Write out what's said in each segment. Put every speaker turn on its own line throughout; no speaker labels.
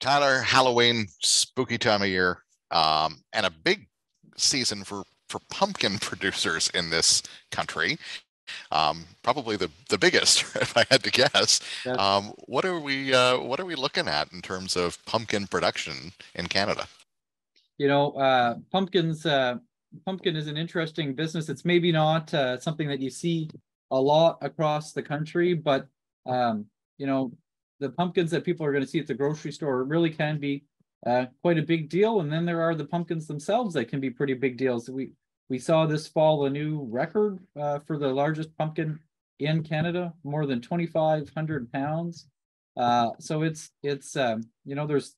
Tyler, Halloween, spooky time of year, and a big season for pumpkin producers in this country. Probably the biggest, if I had to guess.
That's,
What are we looking at in terms of pumpkin production in Canada?
pumpkin is an interesting business. It's maybe not something that you see a lot across the country, but um, you know, the pumpkins that people are going to see at the grocery store really can be quite a big deal. And then there are the pumpkins themselves that can be pretty big deals. We saw this fall a new record for the largest pumpkin in Canada, more than 2,500 pounds. So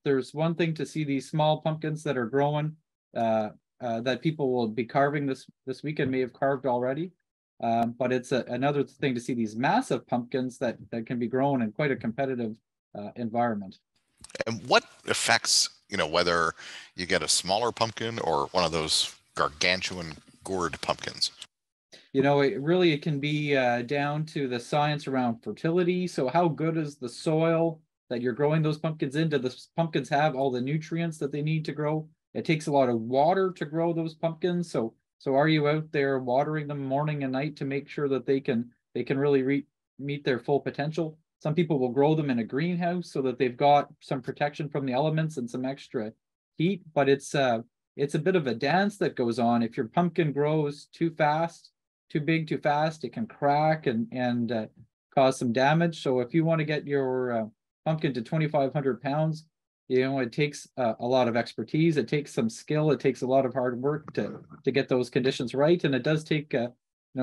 there's one thing to see these small pumpkins that are growing that people will be carving this weekend, may have carved already. But it's another thing to see these massive pumpkins that can be grown in quite a competitive environment.
And what affects, whether you get a smaller pumpkin or one of those gargantuan gourd pumpkins?
It can be down to the science around fertility. So how good is the soil that you're growing those pumpkins in? Do the pumpkins have all the nutrients that they need to grow? It takes a lot of water to grow those pumpkins. So are you out there watering them morning and night to make sure that they can really meet their full potential? Some people will grow them in a greenhouse so that they've got some protection from the elements and some extra heat, but it's a bit of a dance that goes on. If your pumpkin grows too fast, too big, too fast, it can crack and cause some damage. So if you want to get your pumpkin to 2,500 pounds, it takes a lot of expertise. It takes some skill. It takes a lot of hard work to get those conditions right. And it does take,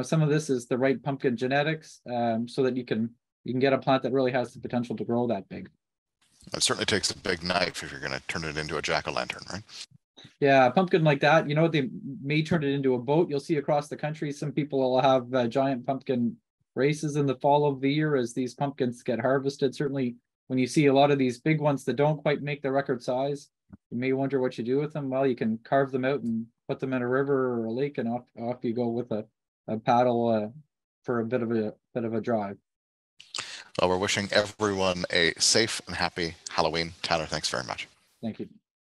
some of this is the right pumpkin genetics, so that you can get a plant that really has the potential to grow that big.
It certainly takes a big knife if you're going to turn it into a jack-o'-lantern, right?
Yeah, a pumpkin like that, they may turn it into a boat. You'll see across the country, some people will have giant pumpkin races in the fall of the year as these pumpkins get harvested. Certainly, when you see a lot of these big ones that don't quite make the record size, you may wonder what you do with them. Well, you can carve them out and put them in a river or a lake, and off you go with a paddle for a bit of a drive.
Well, we're wishing everyone a safe and happy Halloween. Tyler, thanks very much.
Thank you.